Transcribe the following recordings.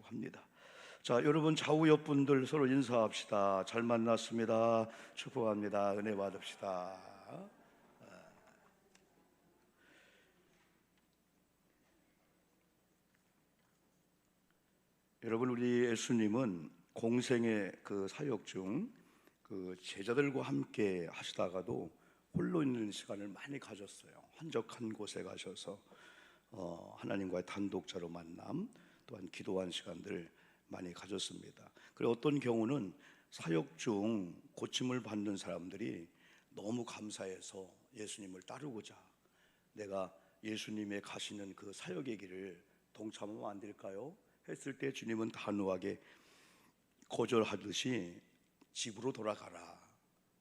합니다. 자, 여러분 좌우 옆분들 서로 인사합시다. 잘 만났습니다. 축복합니다. 은혜 받읍시다. 여러분, 우리 예수님은 공생의 그 사역 중 그 제자들과 함께 하시다가도 홀로 있는 시간을 많이 가졌어요. 한적한 곳에 가셔서 하나님과의 단독자로 만남, 또한 기도한 시간들 많이 가졌습니다. 그리고 어떤 경우는 사역 중 고침을 받는 사람들이 너무 감사해서 예수님을 따르고자, 내가 예수님의 가시는 그 사역의 길을 동참하면 안 될까요? 했을 때 주님은 단호하게 거절하듯이 집으로 돌아가라.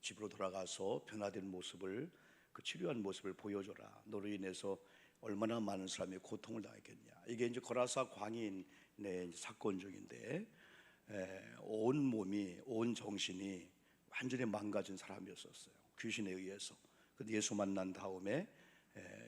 집으로 돌아가서 변화된 모습을, 그 치료한 모습을 보여줘라. 너로 인해서 얼마나 많은 사람이 고통을 당했겠냐. 이게 이제 거라사 광인의 사건 중인데, 온 몸이, 온 정신이 완전히 망가진 사람이었었어요. 귀신에 의해서. 근데 예수 만난 다음에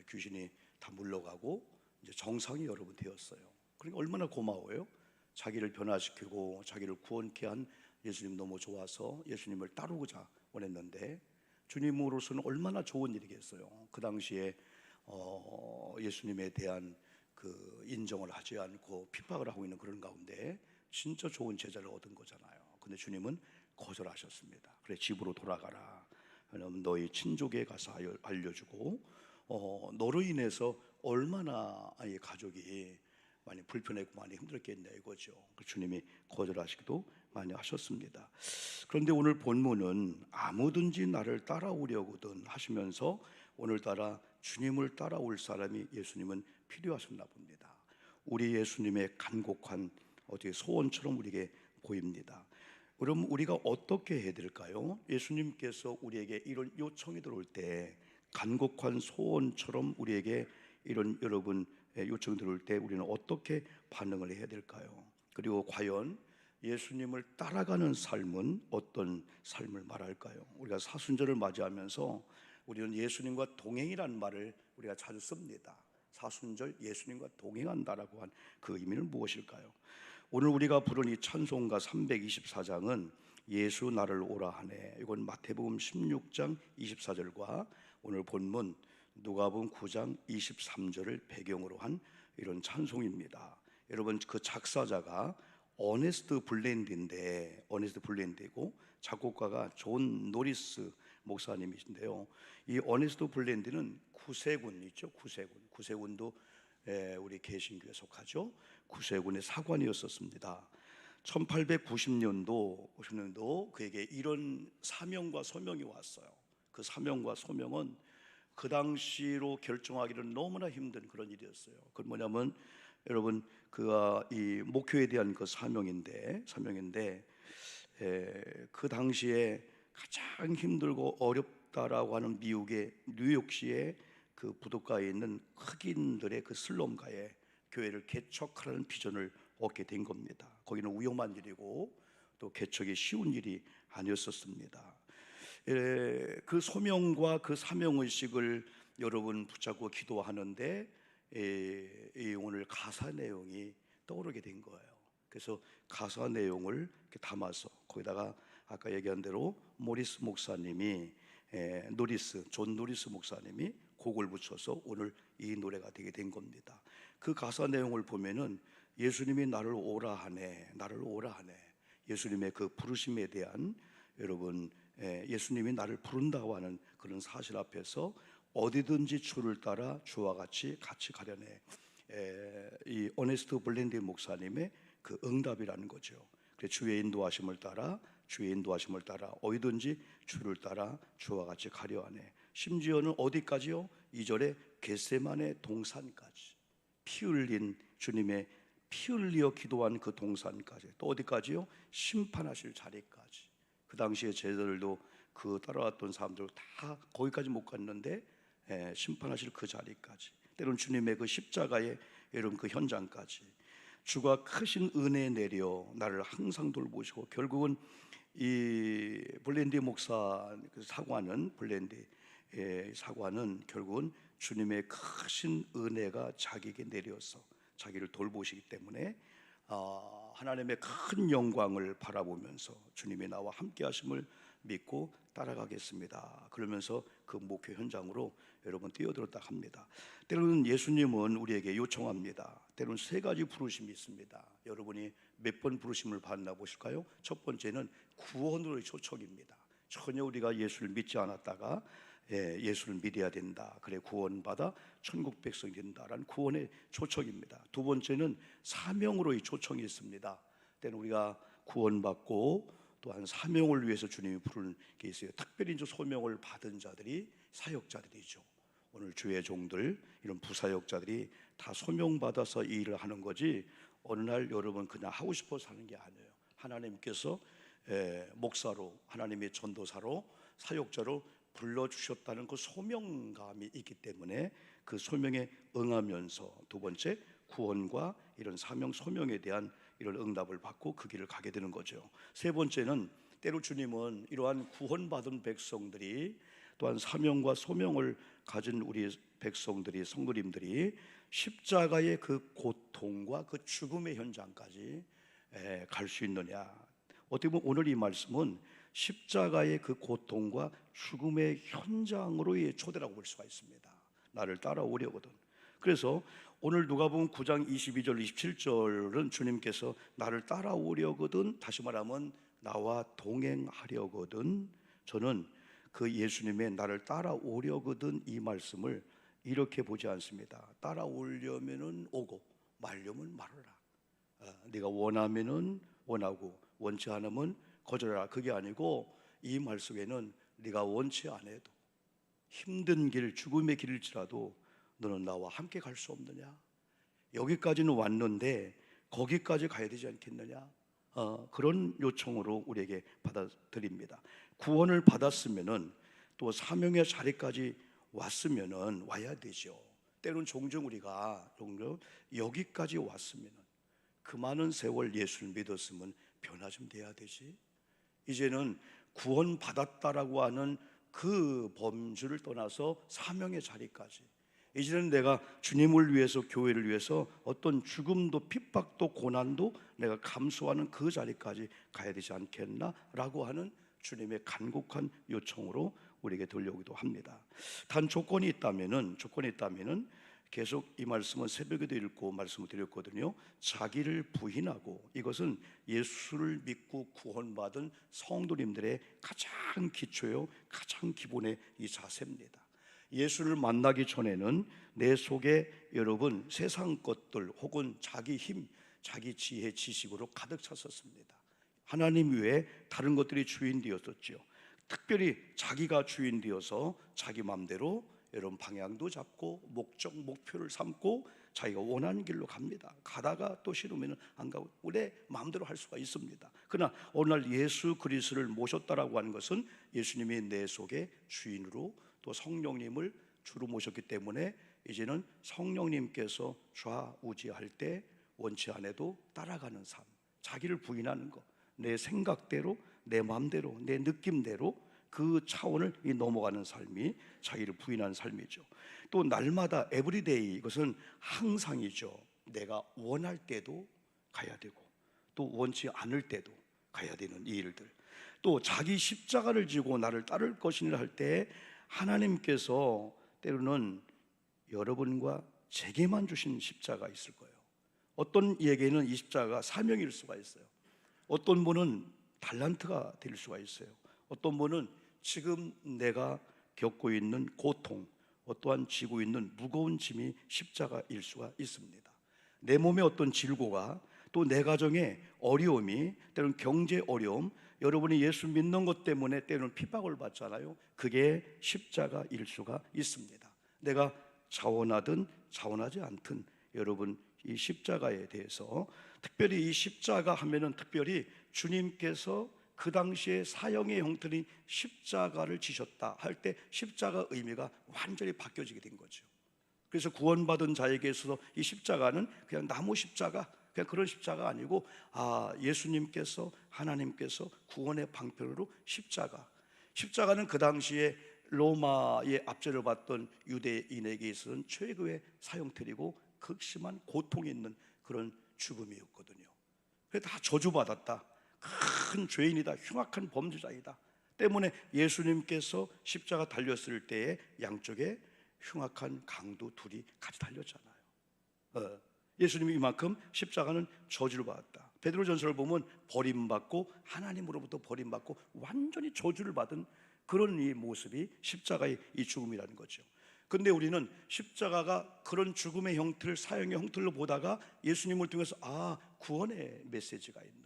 귀신이 다 물러가고 이제 정상이 여러분 되었어요. 그러니까 얼마나 고마워요. 자기를 변화시키고 자기를 구원케 한 예수님 너무 좋아서 예수님을 따르고자 원했는데, 주님으로서는 얼마나 좋은 일이겠어요. 그 당시에 예수님에 대한 그 인정을 하지 않고 핍박을 하고 있는 그런 가운데 진짜 좋은 제자를 얻은 거잖아요. 근데 주님은 거절하셨습니다. 그래, 집으로 돌아가라. 왜냐하면 너희 친족에 가서 알려주고 너로 인해서 얼마나 이 가족이 많이 불편했고 많이 힘들었겠냐 이거죠. 주님이 거절하시기도 많이 하셨습니다. 그런데 오늘 본문은 아무든지 나를 따라오려거든 하시면서 오늘따라 주님을 따라올 사람이 예수님은 필요하셨나 봅니다. 우리 예수님의 간곡한 소원처럼 우리에게 보입니다. 그럼 우리가 어떻게 해야 될까요? 예수님께서 우리에게 이런 요청이 들어올 때, 간곡한 소원처럼 우리에게 이런 여러분 요청이 들어올 때 우리는 어떻게 반응을 해야 될까요? 그리고 과연 예수님을 따라가는 삶은 어떤 삶을 말할까요? 우리가 사순절을 맞이하면서 우리는 예수님과 동행이라는 말을 우리가 자주 씁니다. 사순절 예수님과 동행한다라고 한 그 의미는 무엇일까요? 오늘 우리가 부른 이 찬송가 324장은 예수 나를 오라 하네, 이건 마태복음 16장 24절과 오늘 본문 누가복음 9장 23절을 배경으로 한 이런 찬송입니다. 여러분, 그 작사자가 어네스트 블랜드이고 작곡가가 존 노리스 목사님이신데요. 이 어네스트 블랜드는 구세군 있죠. 구세군도 우리 개신교에 속하죠. 구세군의 사관이었었습니다. 1890년도 그에게 이런 사명과 소명이 왔어요. 그 사명과 소명은 그 당시로 결정하기는 너무나 힘든 그런 일이었어요. 그건 뭐냐면 여러분, 그가 이 목표에 대한 그 사명인데 그 당시에 가장 힘들고 어렵다라고 하는 미국의 뉴욕시의 그 부둣가에 있는 흑인들의 그 슬럼가에 교회를 개척하라는 비전을 얻게 된 겁니다. 거기는 위험한 일이고 또 개척이 쉬운 일이 아니었었습니다. 그 소명과 그 사명의식을 여러분 붙잡고 기도하는데 오늘 가사 내용이 떠오르게 된 거예요. 그래서 가사 내용을 담아서 거기다가 아까 얘기한 대로 모리스 목사님이 존 노리스 목사님이 곡을 붙여서 오늘 이 노래가 되게 된 겁니다. 그 가사 내용을 보면은 예수님이 나를 오라 하네, 나를 오라 하네. 예수님의 그 부르심에 대한 여러분, 예수님이 나를 부른다고 하는 그런 사실 앞에서 어디든지 주를 따라 주와 같이 가려네. 이 어네스트 블랜드 목사님의 그 응답이라는 거죠. 주의 인도하심을 따라 어디든지 주를 따라 주와 같이 가려 하네. 심지어는 어디까지요? 2절에 겟세마네 동산까지, 피 흘린 주님의 피 흘려 기도한 그 동산까지, 또 어디까지요? 심판하실 자리까지. 그 당시에 제자들도 그 따라왔던 사람들 다 거기까지 못 갔는데 심판하실 그 자리까지, 때론 주님의 그 십자가의 여러분 그 현장까지 주가 크신 은혜 내려 나를 항상 돌보시고, 결국은 이 블랜디 목사 그 사관은 결국은 주님의 크신 은혜가 자기에게 내려서 자기를 돌보시기 때문에 하나님의 큰 영광을 바라보면서 주님이 나와 함께 하심을 믿고 따라가겠습니다. 그러면서 그 목표 현장으로 여러분 뛰어들었다 합니다. 때로는 예수님은 우리에게 요청합니다. 때로는 세 가지 부르심이 있습니다. 여러분이 몇 번 부르심을 받나 보실까요? 첫 번째는 구원으로의 초청입니다. 전혀 우리가 예수를 믿지 않았다가 예수를 믿어야 된다. 그래 구원받아 천국 백성이 된다라는 구원의 초청입니다. 두 번째는 사명으로의 초청이 있습니다. 때는 우리가 구원받고 또한 사명을 위해서 주님이 부르는 게 있어요. 특별히 이제 소명을 받은 자들이 사역자들이죠. 오늘 주의 종들 이런 부사역자들이 다 소명받아서 이 일을 하는 거지 어느 날 여러분 그냥 하고 싶어서 하는 게 아니에요. 하나님께서 목사로 하나님의 전도사로 사역자로 불러주셨다는 그 소명감이 있기 때문에 그 소명에 응하면서 두 번째 구원과 이런 사명 소명에 대한 이런 응답을 받고 그 길을 가게 되는 거죠. 세 번째는 때로 주님은 이러한 구원받은 백성들이 또한 사명과 소명을 가진 우리 백성들이 성도님들이 십자가의 그 고통과 그 죽음의 현장까지 갈 수 있느냐. 어떻게 보면 오늘 이 말씀은 십자가의 그 고통과 죽음의 현장으로의 초대라고 볼 수가 있습니다. 나를 따라오려거든. 그래서 오늘 누가복음 9장 22절 27절은 주님께서 나를 따라오려거든, 다시 말하면 나와 동행하려거든, 저는 그 예수님의 나를 따라오려거든 이 말씀을 이렇게 보지 않습니다. 따라오려면은 오고 말려면 말아라. 네가 원하면은 원하고 원치 않으면 거절하라. 그게 아니고 이 말씀에는 네가 원치 않아도 힘든 길, 죽음의 길일지라도 너는 나와 함께 갈 수 없느냐? 여기까지는 왔는데 거기까지 가야 되지 않겠느냐? 그런 요청으로 우리에게 받아들입니다. 구원을 받았으면은 또 사명의 자리까지 왔으면은 와야 되죠. 때론 종종 우리가 여기까지 왔으면은 그 많은 세월 예수를 믿었으면 변화 좀 돼야 되지. 이제는 구원 받았다라고 하는 그 범주를 떠나서 사명의 자리까지, 이제는 내가 주님을 위해서 교회를 위해서 어떤 죽음도 핍박도 고난도 내가 감수하는 그 자리까지 가야 되지 않겠나라고 하는 주님의 간곡한 요청으로 우리에게 들려오기도 합니다. 단 조건이 있다면은 계속 이 말씀은 새벽에도 읽고 말씀을 드렸거든요. 자기를 부인하고, 이것은 예수를 믿고 구원받은 성도님들의 가장 기초요, 가장 기본의 이 자세입니다. 예수를 만나기 전에는 내 속에 여러분 세상 것들 혹은 자기 힘, 자기 지혜, 지식으로 가득 찼었습니다. 하나님 외에 다른 것들이 주인 되었었죠. 특별히 자기가 주인 되어서 자기 마음대로 여러분 방향도 잡고 목표를 삼고 자기가 원하는 길로 갑니다. 가다가 또 싫으면 안 가고 내 마음대로 할 수가 있습니다. 그러나 오늘 예수 그리스도를 모셨다라고 하는 것은 예수님이 내 속에 주인으로 또 성령님을 주로 모셨기 때문에 이제는 성령님께서 좌우지할 때 원치 않아도 따라가는 삶, 자기를 부인하는 것, 내 생각대로 내 마음대로 내 느낌대로 그 차원을 넘어가는 삶이 자기를 부인하는 삶이죠. 또 날마다 에브리데이, 이것은 항상이죠. 내가 원할 때도 가야 되고 또 원치 않을 때도 가야 되는 이 일들, 또 자기 십자가를 지고 나를 따를 것이라 할 때 하나님께서 때로는 여러분과 제게만 주신 십자가 있을 거예요. 어떤 이에게는 이 십자가가 사명일 수가 있어요. 어떤 분은 달란트가 될 수가 있어요. 어떤 분은 지금 내가 겪고 있는 고통, 어떠한 지고 있는 무거운 짐이 십자가일 수가 있습니다. 내 몸의 어떤 질고가, 또 내 가정의 어려움이, 때로는 경제 어려움, 여러분이 예수 믿는 것 때문에 때로는 핍박을 받잖아요. 그게 십자가일 수가 있습니다. 내가 자원하든 자원하지 않든 여러분 이 십자가에 대해서, 특별히 이 십자가 하면은 특별히 주님께서 그 당시에 사형의 형틀인 십자가를 지셨다 할 때 십자가 의미가 완전히 바뀌어지게 된 거죠. 그래서 구원받은 자에게 있어서 이 십자가는 그냥 나무 십자가, 그냥 그런 십자가 아니고 예수님께서, 하나님께서 구원의 방편으로 십자가는 그 당시에 로마의 압제를 받던 유대인에게 있어서는 최고의 사형틀이고 극심한 고통이 있는 그런 죽음이었거든요. 그래 다 저주받았다. 큰 죄인이다. 흉악한 범죄자이다. 때문에 예수님께서 십자가 달렸을 때에 양쪽에 흉악한 강도 둘이 같이 달렸잖아요. 예수님이 이만큼 십자가는 저주를 받았다. 베드로전서를 보면 버림받고 하나님으로부터 버림받고 완전히 저주를 받은 그런 이 모습이 십자가의 이 죽음이라는 거죠. 근데 우리는 십자가가 그런 죽음의 형태를, 사형의 형태로 보다가 예수님을 통해서 구원의 메시지가 있는,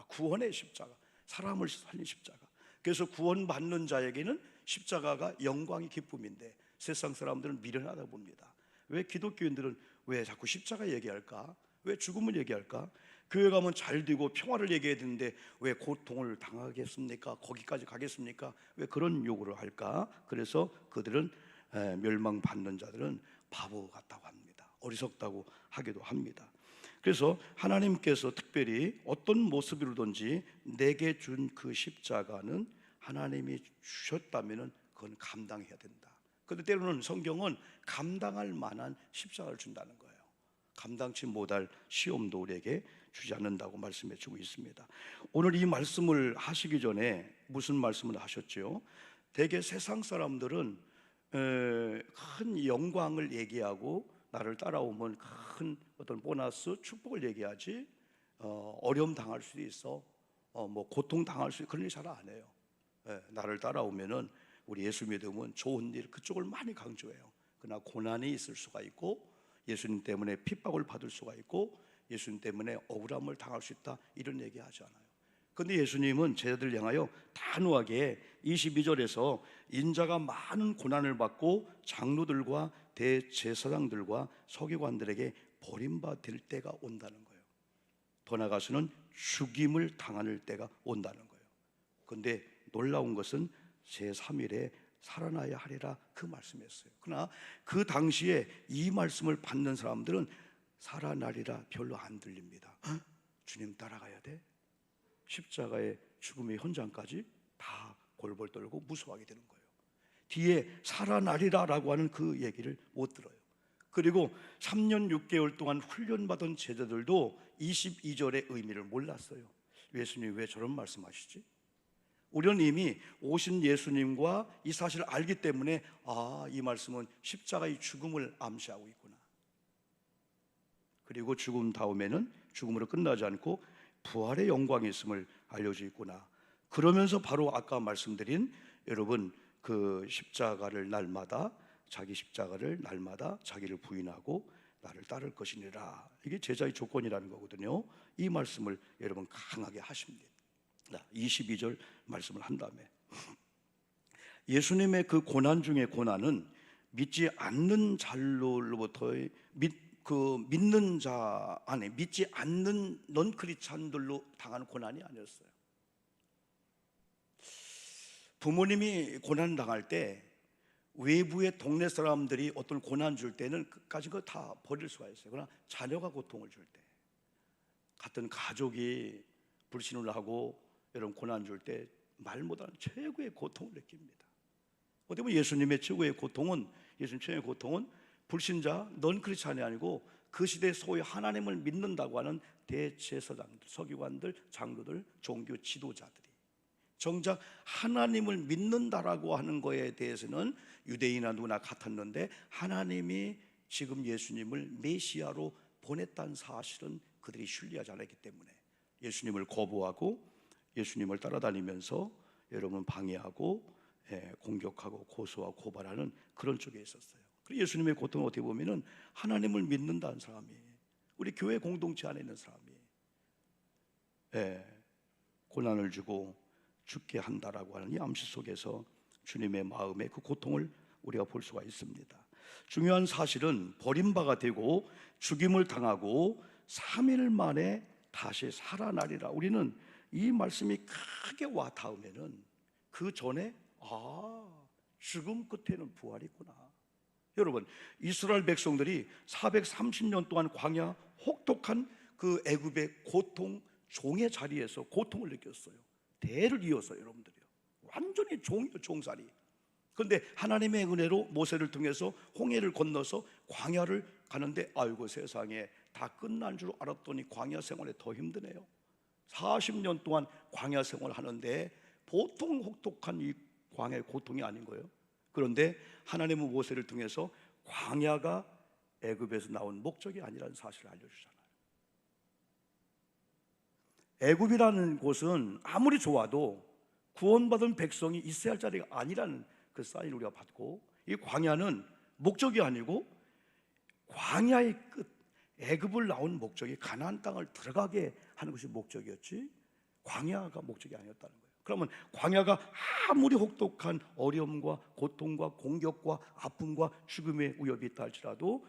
구원의 십자가, 사람을 살린 십자가. 그래서 구원받는 자에게는 십자가가 영광의 기쁨인데 세상 사람들은 미련하다 봅니다. 왜 기독교인들은 왜 자꾸 십자가 얘기할까? 왜 죽음을 얘기할까? 교회 가면 잘 되고 평화를 얘기해야 되는데 왜 고통을 당하겠습니까? 거기까지 가겠습니까? 왜 그런 요구를 할까? 그래서 그들은 멸망받는 자들은 바보 같다고 합니다. 어리석다고 하기도 합니다. 그래서 하나님께서 특별히 어떤 모습으로든지 내게 준 그 십자가는 하나님이 주셨다면 그건 감당해야 된다. 그런데 때로는 성경은 감당할 만한 십자가를 준다는 거예요. 감당치 못할 시험도 우리에게 주지 않는다고 말씀해 주고 있습니다. 오늘 이 말씀을 하시기 전에 무슨 말씀을 하셨죠? 대개 세상 사람들은 큰 영광을 얘기하고 나를 따라오면 큰 어떤 보너스, 축복을 얘기하지 어려움 당할 수도 있어, 고통 당할 수 있어, 그런 일 잘 안 해요. 나를 따라오면은 우리 예수 믿으면 좋은 일 그쪽을 많이 강조해요. 그러나 고난이 있을 수가 있고 예수님 때문에 핍박을 받을 수가 있고 예수님 때문에 억울함을 당할 수 있다, 이런 얘기 하지 않아요. 그런데 예수님은 제자들 향하여 단호하게 22절에서 인자가 많은 고난을 받고 장로들과 대제사장들과 서기관들에게 버림받을 때가 온다는 거예요. 더 나아가서는 죽임을 당할 때가 온다는 거예요. 그런데 놀라운 것은 제3일에 살아나야 하리라, 그 말씀이었어요. 그러나 그 당시에 이 말씀을 받는 사람들은 살아나리라 별로 안 들립니다. 주님 따라가야 돼? 십자가의 죽음의 현장까지 다 골벌 떨고 무서워하게 되는 거예요. 뒤에 살아나리라라고 하는 그 얘기를 못 들어요. 그리고 3년 6개월 동안 훈련받은 제자들도 22절의 의미를 몰랐어요. 예수님 왜 저런 말씀하시지? 우리는 이미 오신 예수님과 이 사실을 알기 때문에 이 말씀은 십자가의 죽음을 암시하고 있구나. 그리고 죽음 다음에는 죽음으로 끝나지 않고 부활의 영광이 있음을 알려져 있구나. 그러면서 바로 아까 말씀드린, 여러분 그 십자가를 날마다, 자기 십자가를 날마다 자기를 부인하고 나를 따를 것이니라, 이게 제자의 조건이라는 거거든요. 이 말씀을 여러분 강하게 하십니다. 22절 말씀을 한 다음에 예수님의 그 고난 중의 고난은 믿지 않는 자로부터의 믿는 자 안에 믿지 않는 넌 크리스찬들로 당하는 고난이 아니었어요. 부모님이 고난 당할 때 외부의 동네 사람들이 어떤 고난 줄 때는 끝까지 그거 다 버릴 수가 있어요. 그러나 자녀가 고통을 줄 때, 같은 가족이 불신을 하고 여러분 고난 줄 때 말 못하는 최고의 고통을 느낍니다. 어떻게 보면 예수님의 최고의 고통은, 예수님 최고의 고통은 불신자, 넌 크리스찬이 아니고 그 시대에 소위 하나님을 믿는다고 하는 대제사장들, 서기관들, 장로들, 종교 지도자들이 정작 하나님을 믿는다라고 하는 거에 대해서는 유대인이나 누구나 같았는데 하나님이 지금 예수님을 메시아로 보냈다는 사실은 그들이 신뢰하지 않았기 때문에 예수님을 거부하고 예수님을 따라다니면서 여러분 방해하고 공격하고 고소하고 고발하는 그런 쪽에 있었어요. 그리고 예수님의 고통은 어떻게 보면은 하나님을 믿는다는 사람이, 우리 교회 공동체 안에 있는 사람이 고난을 주고 죽게 한다라고 하는 이 암시 속에서 주님의 마음의 그 고통을 우리가 볼 수가 있습니다. 중요한 사실은 버림받아 되고 죽임을 당하고 3일 만에 다시 살아나리라. 우리는 이 말씀이 크게 와 닿으면은 그 전에 죽음 끝에는 부활이 있구나. 여러분, 이스라엘 백성들이 430년 동안 광야 혹독한 그 애굽의 고통, 종의 자리에서 고통을 느꼈어요. 대를 이어서 여러분들이요, 완전히 종이요, 종살이. 그런데 하나님의 은혜로 모세를 통해서 홍해를 건너서 광야를 가는데 아이고 세상에 다 끝난 줄 알았더니 광야 생활에 더 힘드네요. 40년 동안 광야 생활을 하는데 보통 혹독한 이 광야의 고통이 아닌 거예요. 그런데 하나님은 모세를 통해서 광야가 애굽에서 나온 목적이 아니라는 사실을 알려주잖아요. 애굽이라는 곳은 아무리 좋아도 구원받은 백성이 있어야 할 자리가 아니라는 그 사인을 우리가 받고, 이 광야는 목적이 아니고 광야의 끝, 애굽을 나온 목적이 가나안 땅을 들어가게 하는 것이 목적이었지, 광야가 목적이 아니었다는 거예요. 그러면 광야가 아무리 혹독한 어려움과 고통과 공격과 아픔과 죽음의 위협이 있다 할지라도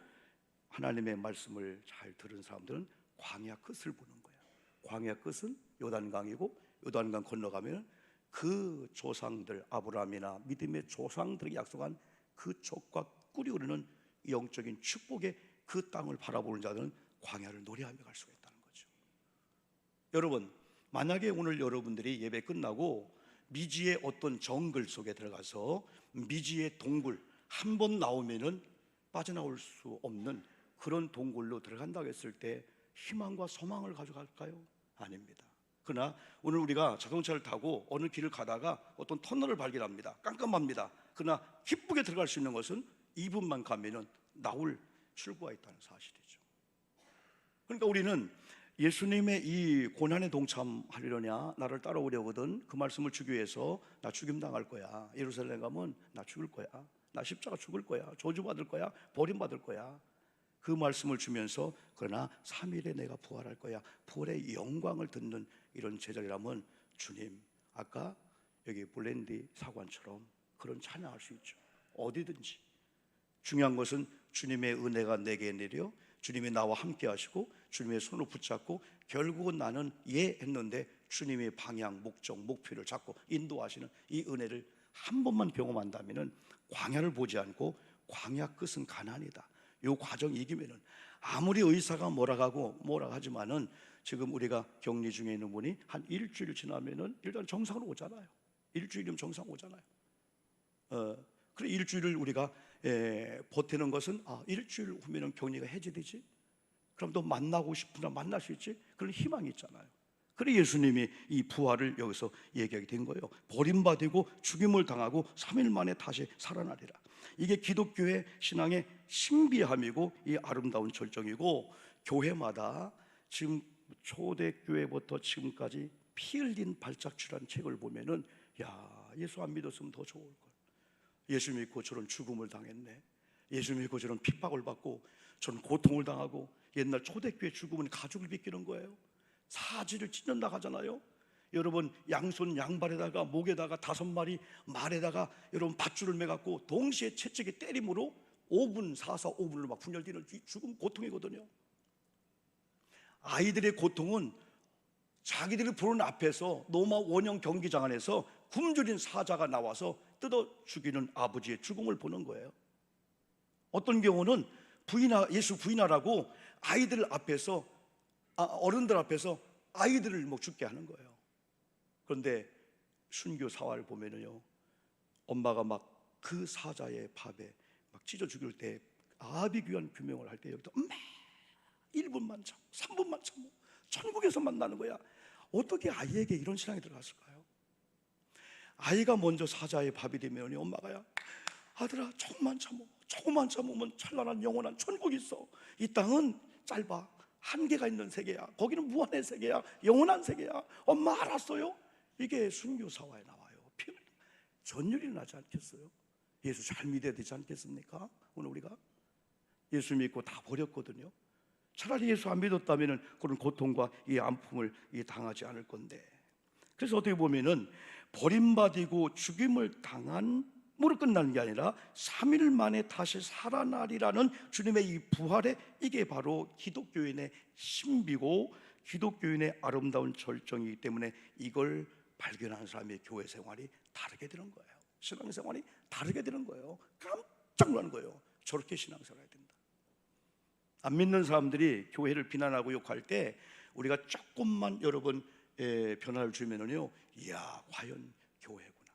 하나님의 말씀을 잘 들은 사람들은 광야 끝을 보는 거예요. 광야 끝은 요단강이고, 요단강 건너가면 그 조상들, 아브라함이나 믿음의 조상들에게 약속한 그 족과 꿀이 흐르는 영적인 축복의 그 땅을 바라보는 자들은 광야를 노래하며 갈 수가 있다는 거죠. 여러분, 만약에 오늘 여러분들이 예배 끝나고 미지의 어떤 정글 속에 들어가서 미지의 동굴, 한 번 나오면은 빠져나올 수 없는 그런 동굴로 들어간다고 했을 때 희망과 소망을 가져갈까요? 아닙니다. 그러나 오늘 우리가 자동차를 타고 어느 길을 가다가 어떤 터널을 발견합니다. 깜깜합니다. 그러나 기쁘게 들어갈 수 있는 것은 2분만 가면은 나올 출구가 있다는 사실이죠. 그러니까 우리는 예수님의 이 고난에 동참하려냐, 나를 따라오려거든 그 말씀을 주기 위해서 나 죽임 당할 거야, 예루살렘 가면 나 죽을 거야, 나 십자가 죽을 거야, 저주받을 거야, 버림받을 거야, 그 말씀을 주면서 그러나 3일에 내가 부활할 거야, 부활의 영광을 듣는 이런 제자리라면 주님, 아까 여기 블렌디 사관처럼 그런 찬양할 수 있죠. 어디든지. 중요한 것은 주님의 은혜가 내게 내려 주님이 나와 함께 하시고 주님의 손을 붙잡고 결국은 나는 예 했는데 주님의 방향, 목적, 목표를 잡고 인도하시는 이 은혜를 한 번만 경험한다면 광야를 보지 않고 광야 끝은 가나안이다, 이 과정 이기면은 아무리 의사가 뭐라 하지만은 지금 우리가 격리 중에 있는 분이 한 일주일 지나면은 일단 정상으로 오잖아요. 일주일이면 정상 오잖아요. 그래 일주일을 우리가 버티는 것은 일주일 후면은 격리가 해제되지, 그럼 또 만나고 싶으나 만날 수 있지, 그런 희망이 있잖아요. 그래 예수님이 이 부활을 여기서 얘기하게 된 거예요. 버림받고 죽임을 당하고 3일 만에 다시 살아나리라. 이게 기독교의 신앙의 신비함이고 이 아름다운 절정이고, 교회마다 지금 초대교회부터 지금까지 피 흘린 발자취라는 책을 보면은 야, 예수 안 믿었으면 더 좋을 걸, 예수 믿고 저런 죽음을 당했네, 예수 믿고 저런 핍박을 받고 저런 고통을 당하고. 옛날 초대교회 죽음은 가죽을 벗기는 거예요. 사지를 찢는다 하잖아요. 여러분, 양손 양발에다가 목에다가 5마리 말에다가 여러분 밧줄을 매갖고 동시에 채찍에 때림으로 5분, 5분을 막 분열되는 죽음 고통이거든요. 아이들의 고통은 자기들이 보는 앞에서 로마 원형 경기장 안에서 굶주린 사자가 나와서 뜯어 죽이는 아버지의 죽음을 보는 거예요. 어떤 경우는 예수 부인하라고 아이들 앞에서, 어른들 앞에서 아이들을 뭐 죽게 하는 거예요. 그런데 순교 사화를 보면은요, 엄마가 막 그 사자의 밥에 막 찢어 죽일 때 아비규환 규명을 할 때 여기도 1분만 참, 3분만 참, 천국에서 만나는 거야. 어떻게 아이에게 이런 신앙이 들어갔을까요? 아이가 먼저 사자의 밥이 되면 엄마가야, 아들아 조금만 참으면 찬란한 영원한 천국이 있어. 이 땅은 짧아, 한계가 있는 세계야, 거기는 무한의 세계야, 영원한 세계야. 엄마 알았어요? 이게 순교사화에 나와요. 전율이 나지 않겠어요? 예수 잘 믿어야 되지 않겠습니까? 오늘 우리가 예수 믿고 다 버렸거든요. 차라리 예수 안 믿었다면 그런 고통과 이 아픔을 당하지 않을 건데. 그래서 어떻게 보면은 버림받고 죽임을 당한으로 끝나는 게 아니라 3일 만에 다시 살아나리라는 주님의 이 부활의, 이게 바로 기독교인의 신비고 기독교인의 아름다운 절정이기 때문에 이걸 발견하는 사람의 교회 생활이 다르게 되는 거예요. 신앙생활이 다르게 되는 거예요. 깜짝 놀라는 거예요. 저렇게 신앙생활 해야 된다. 안 믿는 사람들이 교회를 비난하고 욕할 때 우리가 조금만 여러분 변화를 주면은요, 이야, 과연 교회구나,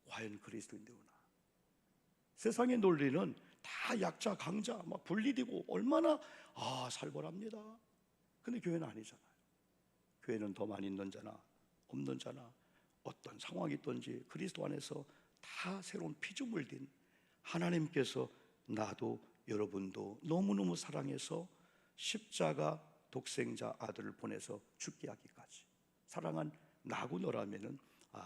과연 그리스도인이구나. 세상의 논리는 다 약자 강자 막 분리되고 얼마나 살벌합니다. 근데 교회는 아니잖아요. 교회는 더 많이 있는 자나 없는 자나 어떤 상황이 있든지 그리스도 안에서 다 새로운 피조물 된 하나님께서 나도 여러분도 너무너무 사랑해서 십자가 독생자 아들을 보내서 죽게 하기까지 사랑한 나고 너라면은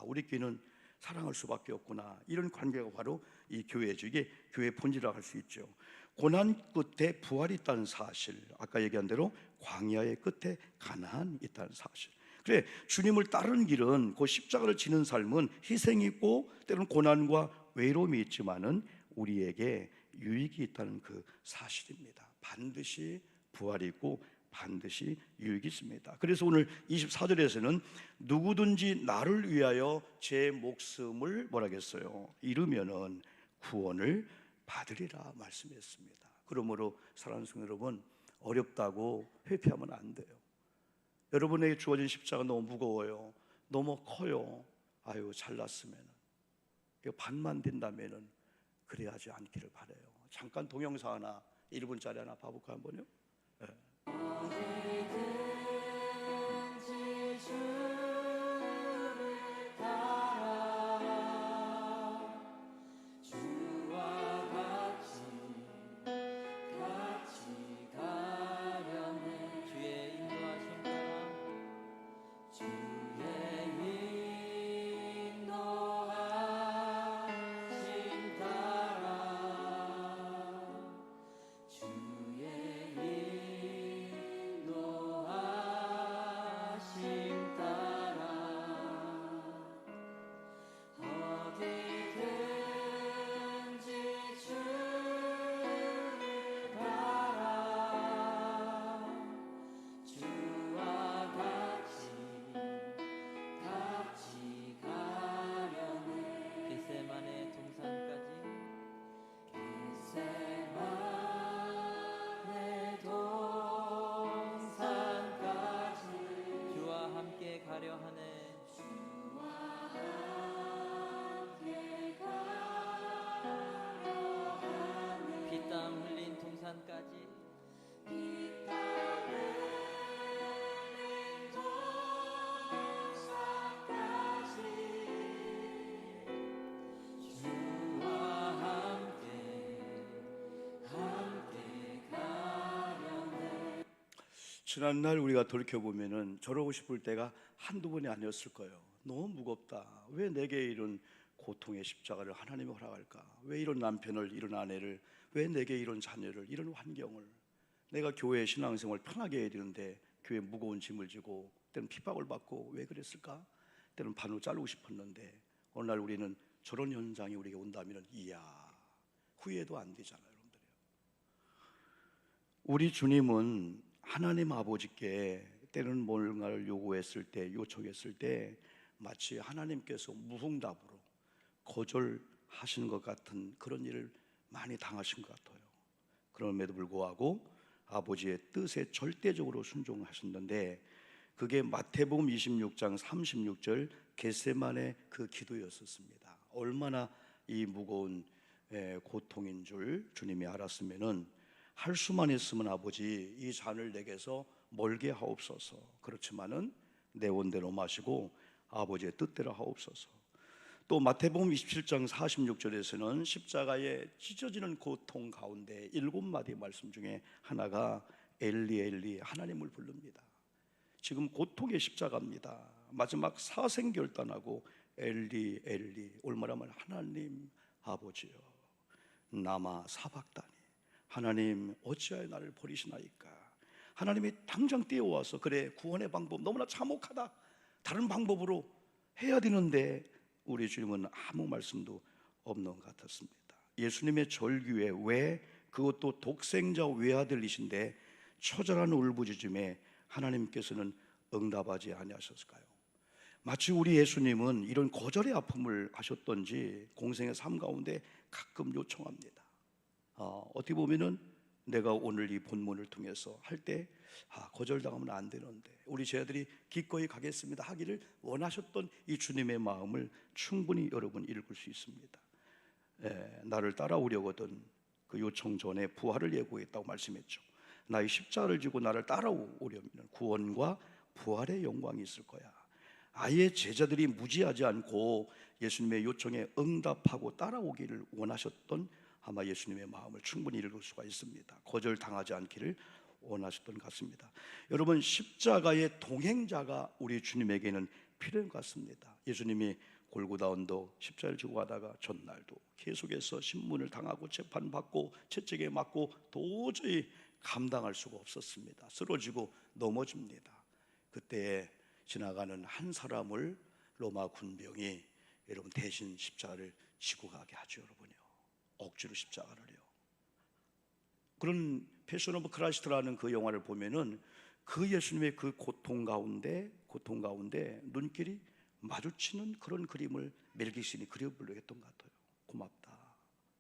우리 교회는 사랑할 수밖에 없구나. 이런 관계가 바로 이 교회죠. 이게 교회의 본질이라고 할 수 있죠. 고난 끝에 부활이 있다는 사실, 아까 얘기한 대로 광야의 끝에 가나안이 있다는 사실. 그래, 주님을 따르는 길은 그 십자가를 지는 삶은 희생이 있고 때로는 고난과 외로움이 있지만은 우리에게 유익이 있다는 그 사실입니다. 반드시 부활이 있고 반드시 유익이 있습니다. 그래서 오늘 24절에서는 누구든지 나를 위하여 제 목숨을 뭐라겠어요? 잃으면은 구원을 받으리라 말씀했습니다. 그러므로 사랑하는 성도 여러분, 어렵다고 회피하면 안 돼요. 여러분에게 주어진 십자가 너무 무거워요. 너무 커요. 아유, 잘났으면 이거 반만 된다면은 그래야지 않기를 바라요. 잠깐 동영상 하나 1분짜리 하나 봐볼까 한번요? 네. 지난날 우리가 돌이켜보면은 저러고 싶을 때가 한두 번이 아니었을 거예요. 너무 무겁다. 왜 내게 이런 고통의 십자가를 하나님이 허락할까? 왜 이런 남편을, 이런 아내를, 왜 내게 이런 자녀를, 이런 환경을, 내가 교회 신앙생활 편하게 해야 되는데 교회 무거운 짐을 지고 때는 핍박을 받고 왜 그랬을까? 때는 반으로 자르고 싶었는데 어느 날 우리는 저런 현장이 우리에게 온다면 이야, 후회도 안 되잖아요, 여러분들. 우리 주님은 하나님 아버지께 때로는 뭔가를 요구했을 때, 요청했을 때 마치 하나님께서 무응답으로 거절하시는 것 같은 그런 일을 많이 당하신 것 같아요. 그럼에도 불구하고 아버지의 뜻에 절대적으로 순종하셨는데 그게 마태복음 26장 36절 겟세마네 그 기도였었습니다. 얼마나 이 무거운 고통인 줄 주님이 알았으면은 할 수만 있으면 아버지 이 잔을 내게서 멀게 하옵소서. 그렇지만은 내 원대로 마시고 아버지의 뜻대로 하옵소서. 또 마태복음 27장 46절에서는 십자가에 찢어지는 고통 가운데 7마디 말씀 중에 하나가 엘리 엘리 하나님을 부릅니다. 지금 고통의 십자가입니다. 마지막 사생결단하고 엘리 엘리 얼마나 말 하나님 아버지여 나마 사박다니 하나님 어찌하여 나를 버리시나이까. 하나님이 당장 뛰어와서 그래 구원의 방법 너무나 참혹하다 다른 방법으로 해야 되는데 우리 주님은 아무 말씀도 없는 것 같았습니다. 예수님의 절규에 왜 그것도 독생자 외아들이신데 처절한 울부짖음에 하나님께서는 응답하지 아니하셨을까요? 마치 우리 예수님은 이런 거절의 아픔을 하셨던지 공생의 삶 가운데 가끔 요청합니다. 어떻게 보면은 내가 오늘 이 본문을 통해서 할 때 거절당하면 안 되는데 우리 제자들이 기꺼이 가겠습니다 하기를 원하셨던 이 주님의 마음을 충분히 여러분 읽을 수 있습니다. 나를 따라오려거든 그 요청 전에 부활을 예고했다고 말씀했죠. 나의 십자가를 지고 나를 따라오려면 구원과 부활의 영광이 있을 거야. 아예 제자들이 무지하지 않고 예수님의 요청에 응답하고 따라오기를 원하셨던 아마 예수님의 마음을 충분히 읽을 수가 있습니다. 거절당하지 않기를 원하셨던 것 같습니다. 여러분, 십자가의 동행자가 우리 주님에게는 필요한 것 같습니다. 예수님이 골고다 언덕 십자가를 지고 가다가 전날도 계속해서 신문을 당하고 재판받고 채찍에 맞고 도저히 감당할 수가 없었습니다. 쓰러지고 넘어집니다. 그때 지나가는 한 사람을 로마 군병이 여러분 대신 십자가를 지고 가게 하죠. 여러분요, 억지로 십자가를요. 그런 패션 오브 크라이스트라는 그 영화를 보면은 그 예수님의 그 고통 가운데 눈길이 마주치는 그런 그림을 멜 깁슨이 그려보려고 했던 것 같아요.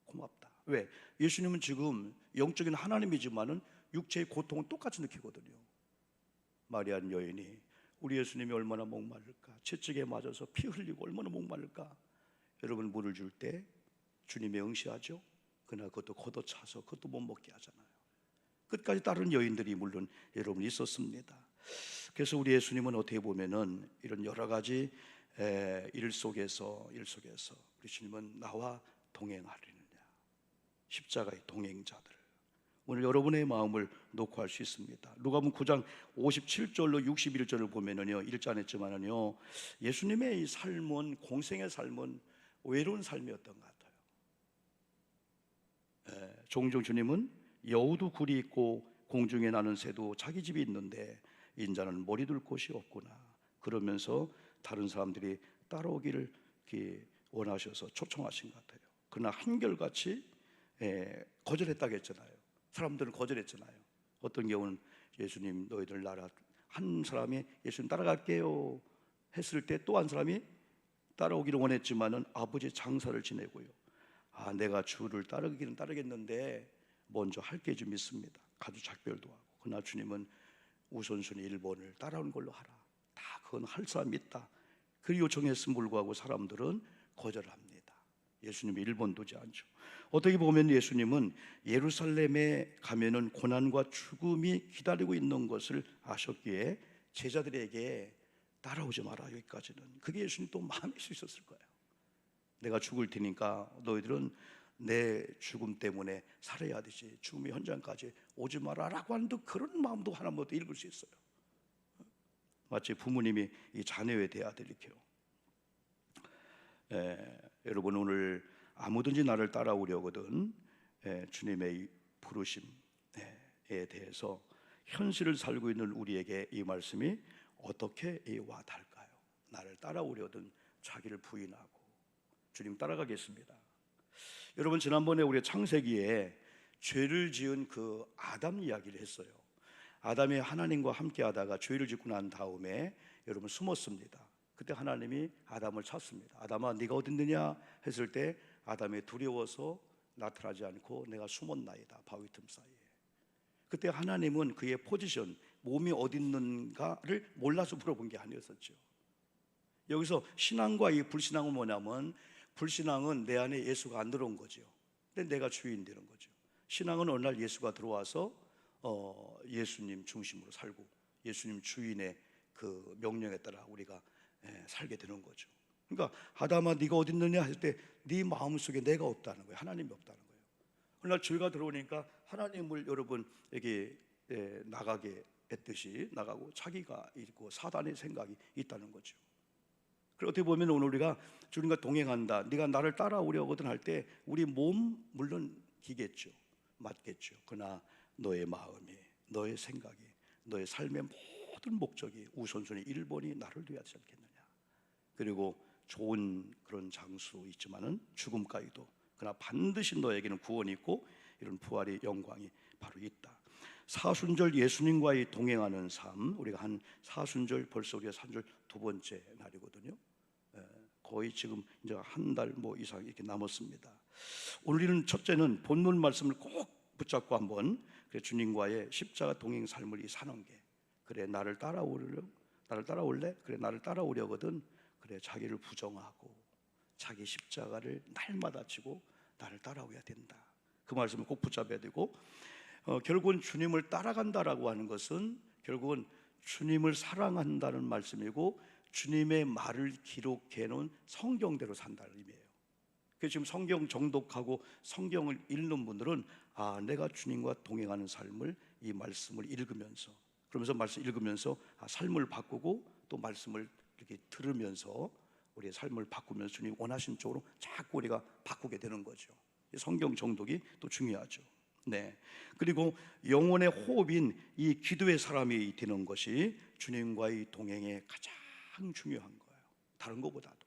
고맙다. 왜? 예수님은 지금 영적인 하나님이지만은 육체의 고통은 똑같이 느끼거든요. 마리아는 여인이 우리 예수님이 얼마나 목마를까, 채찍에 맞아서 피 흘리고 얼마나 목마를까. 여러분, 물을 줄 때 주님이 응시하죠. 그러나 그것도 걷어차서 그것도 못 먹게 하잖아요. 끝까지 다른 여인들이 물론 여러분 있었습니다. 그래서 우리 예수님은 어떻게 보면은 이런 여러 가지 일 속에서 우리 주님은 나와 동행하리느냐, 십자가의 동행자들. 오늘 여러분의 마음을 놓고 할 수 있습니다. 누가복음 9장 57절로 61절을 보면은요, 읽지 않았지만은요, 예수님의 이 삶은, 공생의 삶은 외로운 삶이었던 것 같아요. 종종 주님은 여우도 굴이 있고 공중에 나는 새도 자기 집이 있는데 인자는 머리 둘 곳이 없구나, 그러면서 다른 사람들이 따라오기를 원하셔서 초청하신 것 같아요. 그러나 한결같이 거절했다고 했잖아요. 사람들은 거절했잖아요. 어떤 경우는 예수님 너희들 나라, 한 사람이 예수님 따라갈게요 했을 때 또 한 사람이 따라오기를 원했지만은 아버지 장사를 지내고요, 내가 주를 따르기는 따르겠는데 먼저 할 게 좀 있습니다. 가주 작별도 하고. 그러나 주님은 우선순위 1번을 따라오는 걸로 하라. 다 그건 할 사람이 있다. 그 요청했음에 불구하고 사람들은 거절합니다. 예수님이 1번 두지 않죠. 어떻게 보면 예수님은 예루살렘에 가면은 고난과 죽음이 기다리고 있는 것을 아셨기에 제자들에게 따라오지 마라, 여기까지는. 그게 예수님 또 마음일 수 있었을 거예요. 내가 죽을 테니까 너희들은 내 죽음 때문에 살아야 되지, 죽음의 현장까지 오지 마라라고 하는 그런 마음도 하나부터 읽을 수 있어요. 마치 부모님이 이 자녀에 대하여 이렇게요. 여러분, 오늘 아무든지 나를 따라오려거든 주님의 부르심에 대해서 현실을 살고 있는 우리에게 이 말씀이 어떻게 와 닿을까요? 나를 따라오려든 자기를 부인하고 주님 따라가겠습니다. 여러분, 지난번에 우리 창세기에 죄를 지은 그 아담 이야기를 했어요. 아담이 하나님과 함께 하다가 죄를 짓고 난 다음에 여러분 숨었습니다. 그때 하나님이 아담을 찾습니다. 아담아, 네가 어디 있느냐 했을 때 아담이 두려워서 나타나지 않고 내가 숨었나이다, 바위 틈 사이에. 그때 하나님은 그의 포지션, 몸이 어디 있는가를 몰라서 물어본 게 아니었었죠. 여기서 신앙과 이 불신앙은 뭐냐면, 불신앙은 내 안에 예수가 안 들어온 거죠. 근데 내가 주인 되는 거죠. 신앙은 어느 날 예수가 들어와서 예수님 중심으로 살고 예수님 주인의 그 명령에 따라 우리가 살게 되는 거죠. 그러니까 아담아, 네가 어디 있느냐 했을 때 네 마음속에 내가 없다는 거예요. 하나님이 없다는 거예요. 어느 날 죄가 들어오니까 하나님을 여러분에게 나가게 했듯이 나가고 자기가 있고 사단의 생각이 있다는 거죠. 그리고 어떻게 보면 오늘 우리가 주님과 동행한다, 네가 나를 따라오려거든 할 때 우리 몸 물론 기겠죠, 맞겠죠. 그러나 너의 마음이, 너의 생각이, 너의 삶의 모든 목적이 우선순위 1번이 나를 위하지 않겠느냐. 그리고 좋은 그런 장수 있지만은 죽음까지도, 그러나 반드시 너에게는 구원이 있고 이런 부활의 영광이 바로 있다. 사순절 예수님과의 동행하는 삶, 우리가 한 사순절, 벌써 우리가 사순절 두 번째 날이거든요. 거의 지금 이제 한 달 이상 이렇게 남았습니다. 오늘은 첫째는 본문 말씀을 꼭 붙잡고 한번 주님과의 십자가 동행 삶을 사는 게, 그래 나를 따라올래? 그래 나를 따라오려거든. 그래 자기를 부정하고 자기 십자가를 날마다 지고 나를 따라오야 된다. 그 말씀을 꼭 붙잡아야 되고, 결국은 주님을 따라간다라고 하는 것은 결국은 주님을 사랑한다는 말씀이고 주님의 말을 기록해 놓은 성경대로 산다는 의미예요. 그래서 지금 성경 정독하고 성경을 읽는 분들은 내가 주님과 동행하는 삶을, 이 말씀을 읽으면서, 그러면서 말씀 읽으면서 삶을 바꾸고 또 말씀을 이렇게 들으면서 우리의 삶을 바꾸면서 주님 원하신 쪽으로 자꾸 우리가 바꾸게 되는 거죠. 성경 정독이 또 중요하죠. 네. 그리고 영혼의 호흡인 이 기도의 사람이 되는 것이 주님과의 동행에 가장 중요한 거예요. 다른 것보다도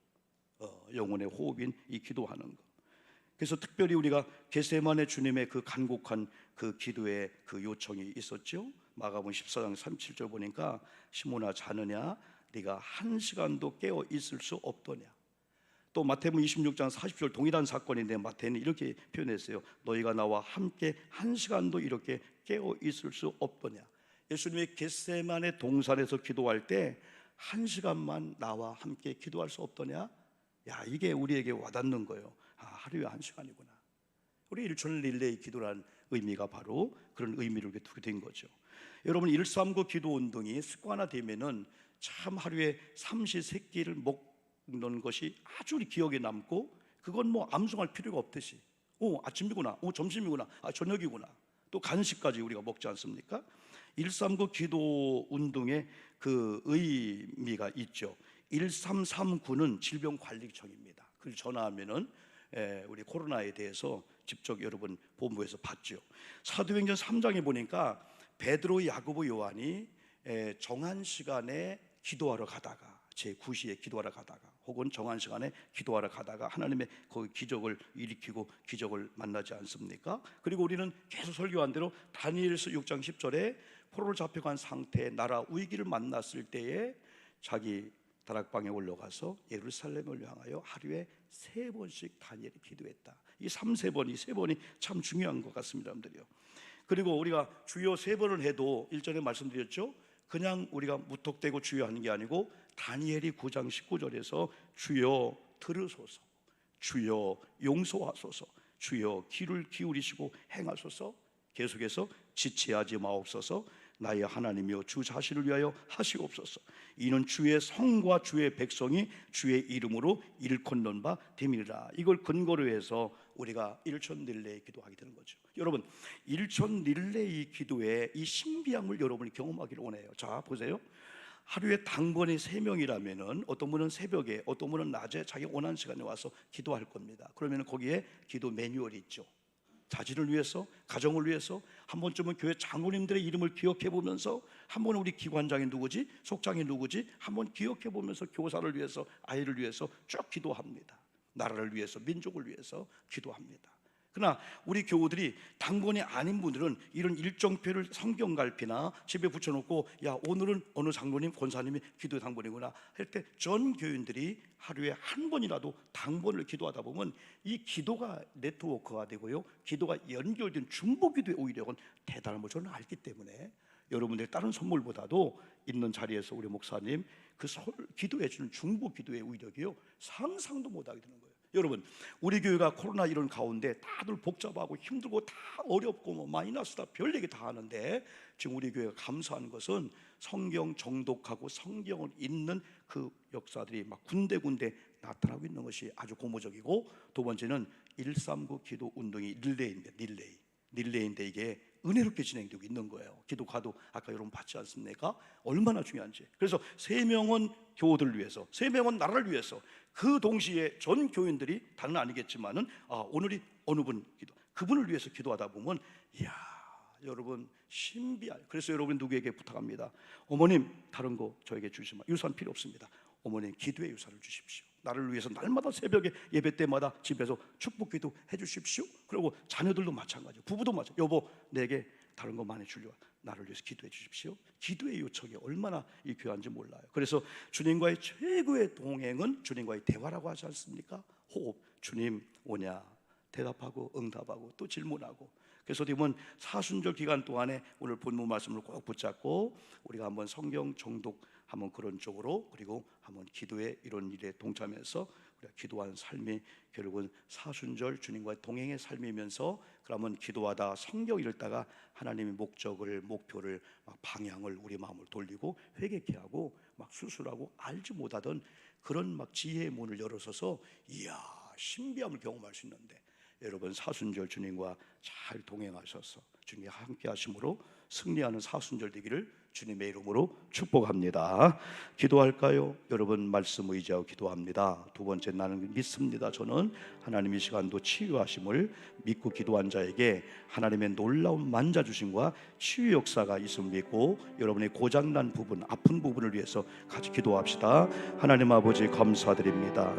영혼의 호흡인 이 기도하는 것. 그래서 특별히 우리가 겟세마네 주님의 그 간곡한 그 기도의 그 요청이 있었죠. 마가복음 14장 37절 보니까 시몬아 자느냐 네가 한 시간도 깨어 있을 수 없더냐. 또 마태복음 26장 40절 동일한 사건인데 마태는 이렇게 표현했어요. 너희가 나와 함께 한 시간도 이렇게 깨어 있을 수 없더냐. 예수님이 겟세마네 동산에서 기도할 때 한 시간만 나와 함께 기도할 수 없더냐. 이게 우리에게 와닿는 거예요. 하루에 한 시간이구나. 우리 일천 릴레이 기도라는 의미가 바로 그런 의미를 두게 된 거죠. 여러분 139 기도 운동이 습관화되면은 참 하루에 삼시세끼를 먹는 것이 아주 우리 기억에 남고, 그건 뭐 암송할 필요가 없듯이 아침이구나, 점심이구나, 저녁이구나, 또 간식까지 우리가 먹지 않습니까? 139 기도 운동의 그 의미가 있죠. 1339는 질병관리청입니다. 그걸 전화하면은 우리 코로나에 대해서 직접 여러분 본부에서 봤죠. 사도행전 3장에 보니까 베드로, 야고보, 요한이 정한 시간에 기도하러 가다가, 제9시에 기도하러 가다가, 혹은 정한 시간에 기도하러 가다가 하나님의 그 기적을 일으키고 기적을 만나지 않습니까? 그리고 우리는 계속 설교한 대로 다니엘서 6장 10절에 포로로 잡혀간 상태의 나라 위기를 만났을 때에 자기 다락방에 올라가서 예루살렘을 향하여 하루에 3번씩 다니엘이 기도했다. 이 3-3번, 이 3번이 참 중요한 것 같습니다, 여러분들이요. 그리고 우리가 주여 3번을 해도 일전에 말씀드렸죠. 그냥 우리가 무턱대고 주여 하는 게 아니고 다니엘이 9장 19절에서 주여 들으소서, 주여 용서하소서, 주여 귀를 기울이시고 행하소서, 계속해서 지체하지 마옵소서, 나의 하나님이여 주 자신을 위하여 하시옵소서. 이는 주의 성과 주의 백성이 주의 이름으로 일컫는 바 됨이라. 이걸 근거로 해서 우리가 일천 릴레이 기도하게 되는 거죠. 여러분 일천 릴레이 기도의 이 신비함을 여러분이 경험하기를 원해요. 자 보세요. 하루에 당번이 3명이라면은 어떤 분은 새벽에, 어떤 분은 낮에 자기 원하는 시간에 와서 기도할 겁니다. 그러면 거기에 기도 매뉴얼이 있죠. 자신을 위해서, 가정을 위해서, 한 번쯤은 교회 장로님들의 이름을 기억해 보면서, 한 번은 우리 기관장이 누구지, 속장이 누구지 한번 기억해 보면서 교사를 위해서, 아이를 위해서 쭉 기도합니다. 나라를 위해서, 민족을 위해서 기도합니다. 그러나 우리 교우들이 당번이 아닌 분들은 이런 일정표를 성경갈피나 집에 붙여놓고 오늘은 어느 장로님, 권사님이 기도의 당번이구나 할 때 전 교인들이 하루에 한 번이라도 당번을 기도하다 보면 이 기도가 네트워크가 되고요, 기도가 연결된 중보기도의 오히려는 대단한 걸 저는 알기 때문에 여러분들의 다른 선물보다도 있는 자리에서 우리 목사님 그 기도해 주는 중보기도의 위력이요 상상도 못하게 되는 거예요. 여러분 우리 교회가 코로나 이런 가운데 다들 복잡하고 힘들고 다 어렵고 뭐 마이너스다 별 얘기 다 하는데, 지금 우리 교회가 감사하는 것은 성경 정독하고 성경을 읽는 그 역사들이 막 군데군데 나타나고 있는 것이 아주 고무적이고, 두 번째는 139 기도 운동이 릴레이인데 이게 은혜롭게 진행되고 있는 거예요. 기도가도 아까 여러분 봤지 않습니까? 얼마나 중요한지. 그래서 3명은 교우들을 위해서, 3명은 나라를 위해서, 그 동시에 전 교인들이 다는 아니겠지만은 오늘이 어느 분 기도, 그분을 위해서 기도하다 보면 여러분 신비한. 그래서 여러분 누구에게 부탁합니다. 어머님 다른 거 저에게 주시면 유산 필요 없습니다. 어머님 기도의 유산을 주십시오. 나를 위해서 날마다 새벽에 예배 때마다 집에서 축복기도 해주십시오. 그리고 자녀들도 마찬가지, 부부도 마찬가지. 여보 내게 다른 거 많이 주려, 나를 위해서 기도해 주십시오. 기도의 요청이 얼마나 이 귀한지 몰라요. 그래서 주님과의 최고의 동행은 주님과의 대화라고 하지 않습니까? 호흡. 주님 오냐, 대답하고 응답하고 또 질문하고. 그래서 이번 사순절 기간 동안에 오늘 본문 말씀을 꼭 붙잡고 우리가 한번 성경 정독 한번 그런 쪽으로, 그리고 한번 기도에 이런 일에 동참해서 우리가 기도한 삶이 결국은 사순절 주님과의 동행의 삶이면서, 그러면 기도하다 성경 읽다가 하나님의 목표를 막 방향을 우리 마음을 돌리고 회개케 하고 막 수술하고 알지 못하던 그런 막 지혜의 문을 열어서서 이야 신비함을 경험할 수 있는데, 여러분 사순절 주님과 잘 동행하셔서 주님과 함께 하심으로 승리하는 사순절 되기를 주님의 이름으로 축복합니다. 기도할까요? 여러분 말씀 의지하고 기도합니다. 두 번째, 나는 믿습니다. 저는 하나님이 시간도 치유하심을 믿고 기도한 자에게 하나님의 놀라운 만져주심과 치유 역사가 있음을 믿고, 여러분의 고장난 부분, 아픈 부분을 위해서 같이 기도합시다. 하나님 아버지 감사드립니다.